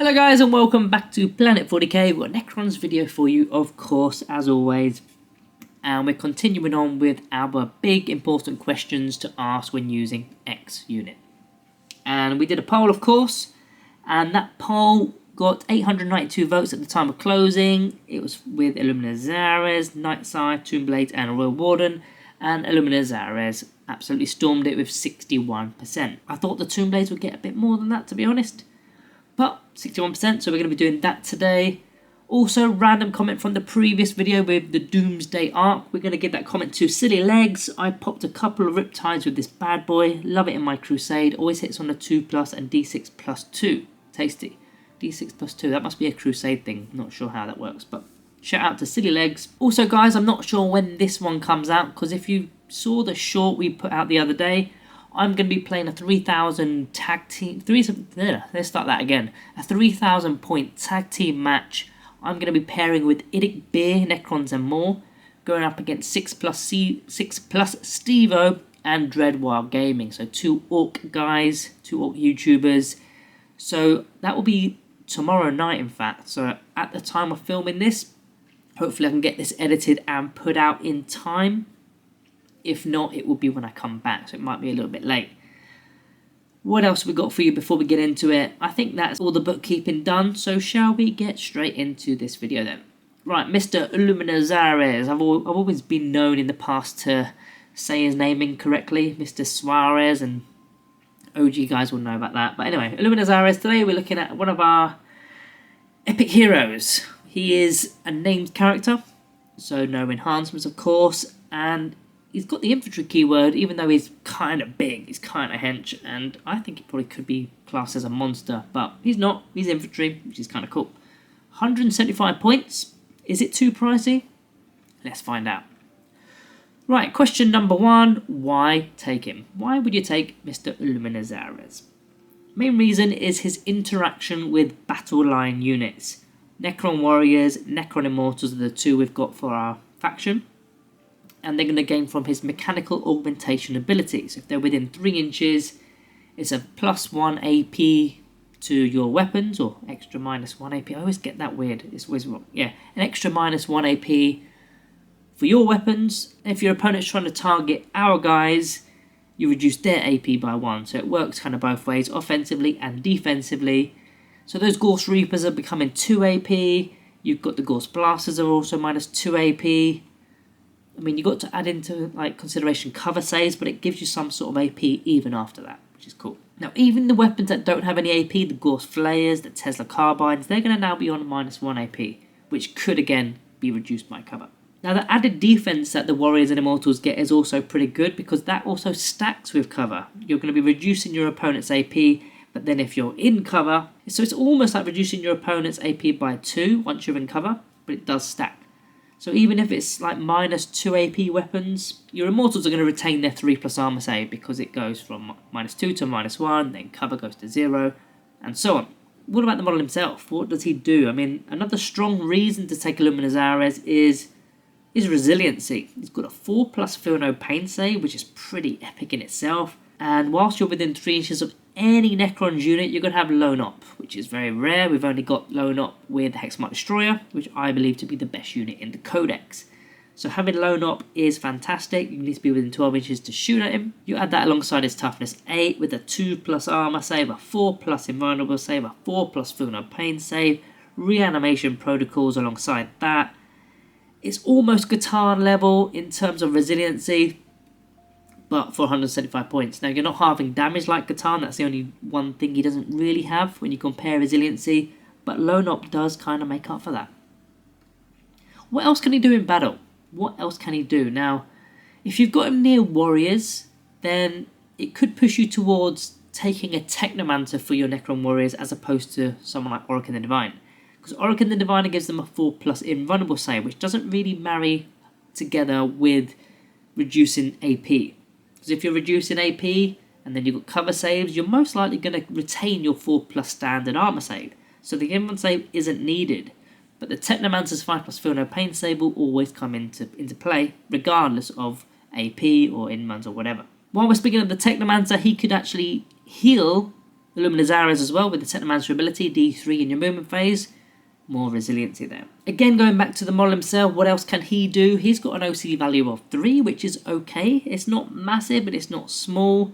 Hello guys and welcome back to Planet 40k. We've got a Necrons video for you, of course, as always. And we're continuing on with our big important questions to ask when using X unit. And we did a poll, of course, and that poll got 892 votes at the time of closing. It was with Illuminor Szeras, Night Side, Tombblade and Royal Warden. And Illuminor Szeras absolutely stormed it with 61%. I thought the Tombblades would get a bit more than that, to be honest. But 61%, so we're going to be doing that today. Also, random comment from the previous video with the Doomsday Arc. We're going to give that comment to Silly Legs. I popped a couple of Riptides with this bad boy. Love it in my Crusade. Always hits on the 2+ and D6 plus 2. Tasty. D6 plus 2. That must be a Crusade thing. Not sure how that works, but shout out to Silly Legs. Also, guys, I'm not sure when this one comes out, because if you saw the short we put out the other day, I'm going to be playing a 3,000 tag team. Let's start that again. A 3,000 point tag team match. I'm going to be pairing with Idic Beer, Necrons and more, going up against 6+ Stevo and Dreadwild Gaming. So two Orc guys, two Orc YouTubers. So that will be tomorrow night, in fact. So at the time of filming this, hopefully I can get this edited and put out in time. If not, it will be when I come back, so it might be a little bit late. What else have we got for you before we get into it? I think that's all the bookkeeping done, so shall we get straight into this video then? Right, Mr. Illuminor Szeras. I've always been known in the past to say his name incorrectly, Mr. Suarez, and OG guys will know about that. But anyway, Illuminor Szeras, today we're looking at one of our epic heroes. He is a named character, so no enhancements of course, and he's got the infantry keyword, even though he's kind of big, he's kind of hench, and I think he probably could be classed as a monster, but he's not, he's infantry, which is kind of cool. 175 points, is it too pricey? Let's find out. Right, question number 1, why take him? Why would you take Mr. Illuminor Szeras? Main reason is his interaction with Batteline units. Necron Warriors, Necron Immortals are the two we've got for our faction. And they're going to gain from his mechanical augmentation abilities. If they're within 3 inches, it's a +1 AP to your weapons, or extra -1 AP. I always get that weird. It's always wrong. Yeah, an extra -1 AP for your weapons. And if your opponent's trying to target our guys, you reduce their AP by 1. So it works kind of both ways, offensively and defensively. So those Ghost Reapers are becoming 2 AP. You've got the Ghost Blasters are also -2 AP. I mean, you've got to add into consideration cover saves, but it gives you some sort of AP even after that, which is cool. Now, even the weapons that don't have any AP, the Ghost Flayers, the Tesla Carbines, they're going to now be on -1 AP, which could again be reduced by cover. Now, the added defense that the Warriors and Immortals get is also pretty good, because that also stacks with cover. You're going to be reducing your opponent's AP, but then if you're in cover, so it's almost like reducing your opponent's AP by 2 once you're in cover, but it does stack. So even if it's like -2 AP weapons, your Immortals are going to retain their 3+ armor save, because it goes from -2 to -1, then cover goes to 0, and so on. What about the model himself? What does he do? I mean, another strong reason to take Illuminor Szeras is his resiliency. He's got a 4+ feel no pain save, which is pretty epic in itself. And whilst you're within 3 inches of any Necrons unit, you're going to have Lone Op, which is very rare. We've only got Lone Op with Hexmark Destroyer, which I believe to be the best unit in the Codex. So having Lone Op is fantastic. You need to be within 12 inches to shoot at him. You add that alongside his toughness 8 with a 2+ armor save, a 4+ invulnerable save, a 4+ feel no pain save, reanimation protocols alongside that. It's almost Catan level in terms of resiliency, but for 175 points. Now, you're not halving damage like Catan, that's the only one thing he doesn't really have when you compare resiliency, but Lone Op does kind of make up for that. What else can he do in battle? What else can he do? Now, if you've got him near Warriors, then it could push you towards taking a Technomancer for your Necron Warriors as opposed to someone like Oracle the Divine. Because Oracle the Diviner gives them a 4+ invulnerable save, which doesn't really marry together with reducing AP. Because if you're reducing AP and then you've got cover saves, you're most likely going to retain your 4+ standard armor save. So the invuln save isn't needed. But the Technomancer's 5+ feel no pain save will always come into play, regardless of AP or invulns or whatever. While we're speaking of the Technomancer, he could actually heal Illuminor Szeras as well with the Technomancer ability, D3 in your movement phase. More resiliency there. Again, going back to the model himself, what else can he do? He's got an OC value of 3, which is okay. It's not massive, but it's not small.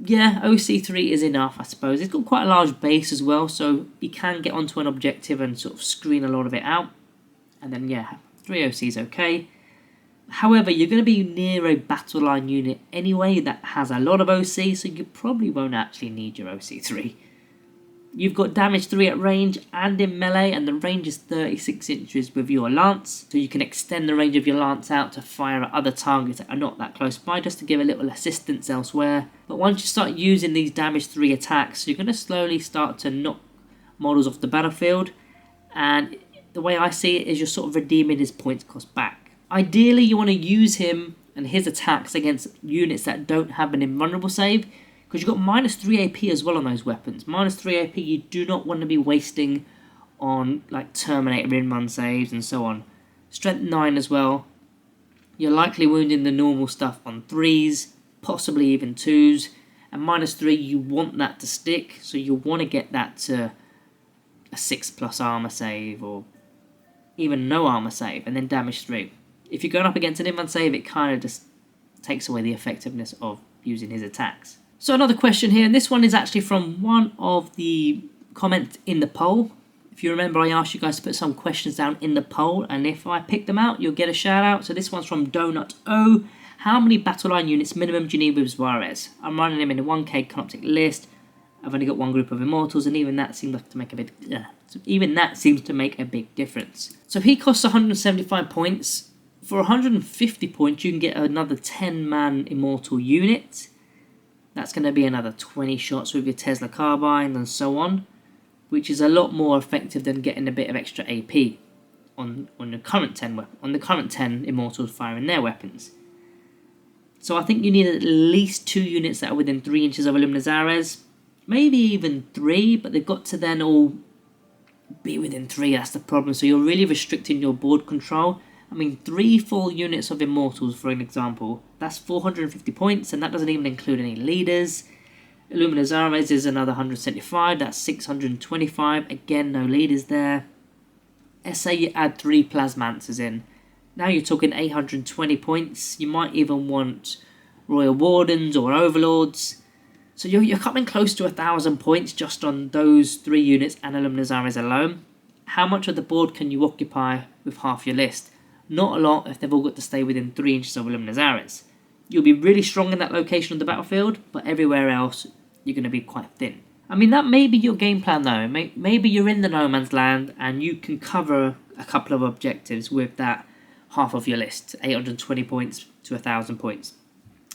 Yeah, OC3 is enough, I suppose. He's got quite a large base as well, so he can get onto an objective and sort of screen a lot of it out. And then, yeah, 3 OC is okay. However, you're going to be near a battle line unit anyway that has a lot of OC, so you probably won't actually need your OC3. You've got damage 3 at range and in melee, and the range is 36 inches with your lance, so you can extend the range of your lance out to fire at other targets that are not that close by, just to give a little assistance elsewhere. But once you start using these damage 3 attacks, you're going to slowly start to knock models off the battlefield, and the way I see it is you're sort of redeeming his points cost back. Ideally, you want to use him and his attacks against units that don't have an invulnerable save, because you've got minus 3 AP as well on those weapons. Minus 3 AP you do not want to be wasting on like Terminator in-run saves and so on. Strength 9 as well. You're likely wounding the normal stuff on 3s, possibly even 2s. And minus 3, you want that to stick, so you want to get that to a 6+ armor save or even no armor save, and then damage 3. If you're going up against an in-run save, it kind of just takes away the effectiveness of using his attacks. So another question here, and this one is actually from one of the comments in the poll. If you remember, I asked you guys to put some questions down in the poll, and if I pick them out, you'll get a shout out. So this one's from Donut O. How many battle line units minimum do you need with Suarez? I'm running him in a 1k Canoptic list. I've only got one group of Immortals, and even that seems to make a big difference. So if he costs 175 points, for 150 points you can get another 10-man Immortal unit. That's going to be another 20 shots with your Tesla carbine and so on, which is a lot more effective than getting a bit of extra AP on the current 10 Immortals firing their weapons. So I think you need at least 2 units that are within 3 inches of Illuminor Szeras, maybe even 3, but they've got to then all be within 3. That's the problem. So you're really restricting your board control. I mean, 3 full units of Immortals, for an example, that's 450 points, and that doesn't even include any leaders. Illuminor Szeras is another 175, that's 625, again, no leaders there. Let's say you add 3 Plasmancers in. Now you're talking 820 points. You might even want Royal Wardens or Overlords. So you're coming close to 1,000 points just on those 3 units and Illuminor Szeras alone. How much of the board can you occupy with half your list? Not a lot if they've all got to stay within 3 inches of Illuminor Szeras. You'll be really strong in that location of the battlefield, but everywhere else you're going to be quite thin. I mean, that may be your game plan though. Maybe you're in the no man's land and you can cover a couple of objectives with that half of your list, 820 points to 1,000 points.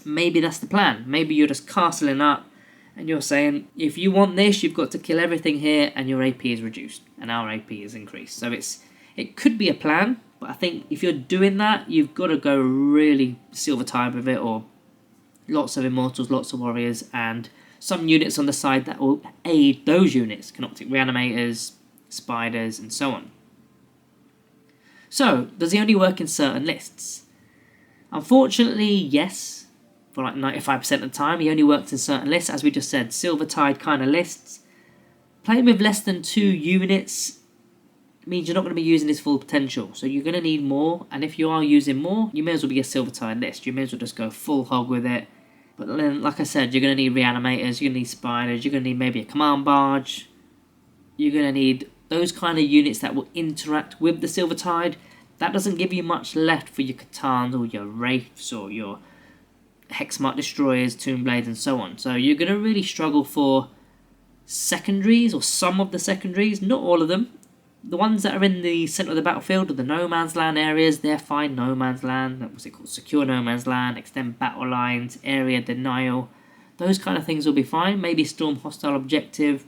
Maybe that's the plan. Maybe you're just castling up and you're saying, if you want this, you've got to kill everything here and your AP is reduced and our AP is increased. So it could be a plan, but I think if you're doing that, you've got to go really silver tide with it, or lots of Immortals, lots of Warriors, and some units on the side that will aid those units, Canoptic Reanimators, Spiders, and so on. So, does he only work in certain lists? Unfortunately, yes. For like 95% of the time, he only works in certain lists. As we just said, Silver Tide kind of lists. Playing with less than 2 units means you're not going to be using his full potential. So you're going to need more. And if you are using more, you may as well be a Silver Tide list. You may as well just go full hog with it. But then, like I said, you're going to need Reanimators, you're going to need Spiders, you're going to need maybe a Command Barge. You're going to need those kind of units that will interact with the Silver Tide. That doesn't give you much left for your Catans or your Wraiths or your Hexmark Destroyers, Tomb Blades, and so on. So you're going to really struggle for secondaries, or some of the secondaries, not all of them. The ones that are in the centre of the battlefield or the no man's land areas, they're fine. No man's land, what's it called? Secure no man's land, extend battle lines, area denial. Those kind of things will be fine. Maybe storm hostile objective,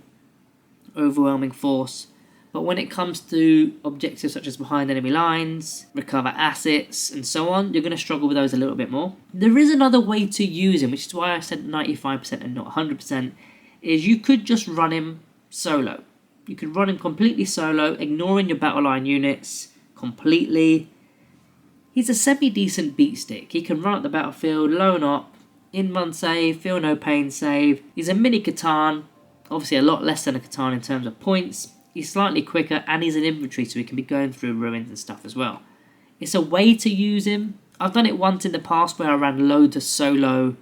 overwhelming force. But when it comes to objectives such as behind enemy lines, recover assets, and so on, you're going to struggle with those a little bit more. There is another way to use him, which is why I said 95% and not 100%, is you could just run him solo. You could run him completely solo, ignoring your battle line units completely. He's a semi-decent beat stick. He can run up the battlefield, loan up, in-run save, feel no pain save. He's a mini Catan, Obviously a lot less than a Katana in terms of points. He's slightly quicker and he's an infantry, so he can be going through ruins and stuff as well. It's a way to use him. I've done it once in the past where I ran loads of solo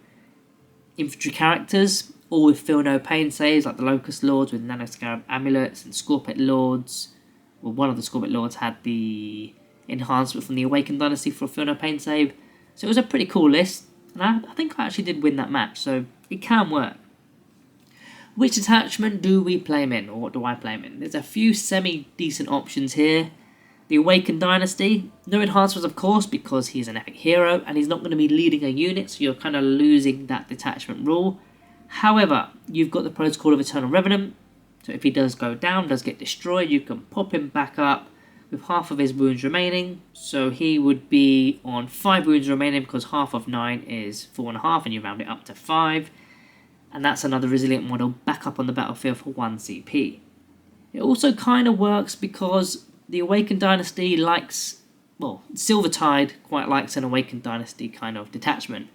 infantry characters, all with feel no pain saves, like the Locust Lords with Nanoscarab amulets and Scorpet Lords. Well, one of the Scorpet Lords had the enhancement from the Awakened Dynasty for a feel no pain save. So it was a pretty cool list, and I think I actually did win that match, so it can work. Which detachment do we play him in, or what do I play him in? There's a few semi-decent options here. The Awakened Dynasty, no enhancements of course because he's an epic hero and he's not going to be leading a unit, so you're kind of losing that detachment rule. However, you've got the Protocol of Eternal Revenant, so if he does go down, does get destroyed, you can pop him back up with half of his wounds remaining. So he would be on 5 wounds remaining because half of 9 is 4.5 and you round it up to 5. And that's another resilient model back up on the battlefield for 1 CP. It also kind of works because the Awakened Dynasty likes, well, Silvertide quite likes an Awakened Dynasty kind of detachment.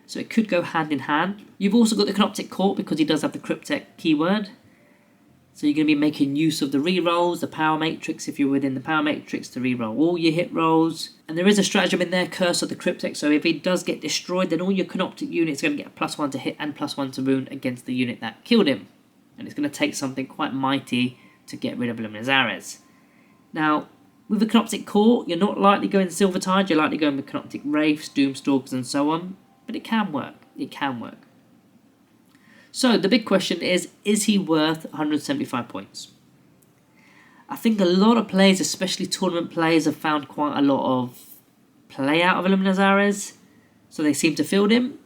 So it could go hand in hand. You've also got the Canoptic Court because he does have the Cryptek keyword. So you're going to be making use of the rerolls, the Power Matrix if you're within the Power Matrix to reroll all your hit rolls. And there is a stratagem in there, Curse of the Cryptek, so if he does get destroyed, then all your Canoptic units are going to get a +1 to hit and +1 to wound against the unit that killed him. And it's going to take something quite mighty to get rid of Illuminor Szeras. Now, with the Canoptic Court, you're not likely going Silvertide, you're likely going with Canoptic Wraiths, Doomstalkers and so on. But it can work, it can work. So the big question is he worth 175 points? I think a lot of players, especially tournament players, have found quite a lot of play out of Illuminor Szeras, so they seem to field him.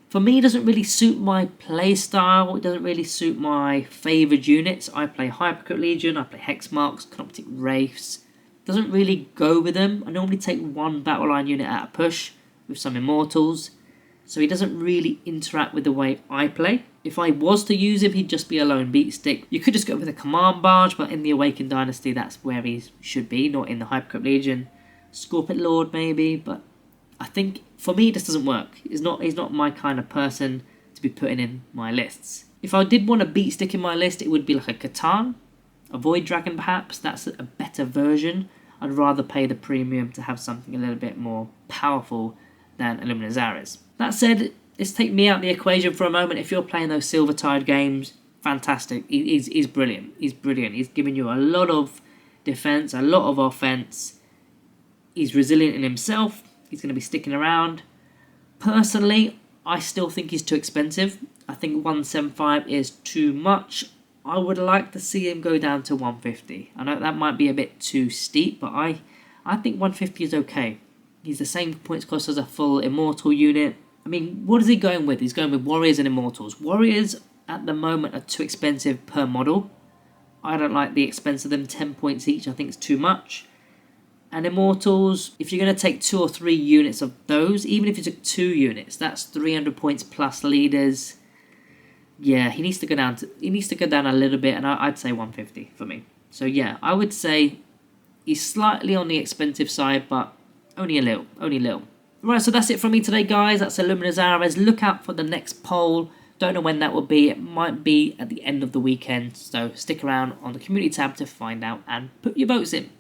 For me, it doesn't really suit my play style, it doesn't really suit my favoured units. I play Hypocrite Legion, I play Hexmarks, Canoptic Wraiths. Doesn't really go with them. I normally take one battle line unit at a push with some Immortals, so he doesn't really interact with the way I play. If I was to use him, he'd just be a lone beat stick. You could just go with a Command Barge, but in the Awakened Dynasty, that's where he should be, not in the Hypocrite Legion. Scorpet Lord, maybe, but I think, for me, this doesn't work. He's not my kind of person to be putting in my lists. If I did want a beat stick in my list, it would be like a Catan, a Void Dragon perhaps. That's a better version. I'd rather pay the premium to have something a little bit more powerful than Illuminor Szeras. That said, let's take me out of the equation for a moment. If you're playing those Silvertide games, fantastic. He's brilliant. He's brilliant. He's giving you a lot of defense, a lot of offense. He's resilient in himself. He's going to be sticking around. Personally, I still think he's too expensive. I think 175 is too much. I would like to see him go down to 150. I know that might be a bit too steep, but I think 150 is okay. He's the same points cost as a full Immortal unit. I mean, what is he going with? He's going with Warriors and Immortals. Warriors, at the moment, are too expensive per model. I don't like the expense of them, 10 points each. I think it's too much. And Immortals, if you're going to take 2 or 3 units of those, even if you took 2 units, that's 300 points plus leaders. Yeah, he needs to go down a little bit, and I'd say 150 for me. So yeah, I would say he's slightly on the expensive side, but only a little. Right, so that's it from me today, guys. That's Illuminor Szeras. Look out for the next poll. Don't know when that will be. It might be at the end of the weekend, so stick around on the community tab to find out and put your votes in.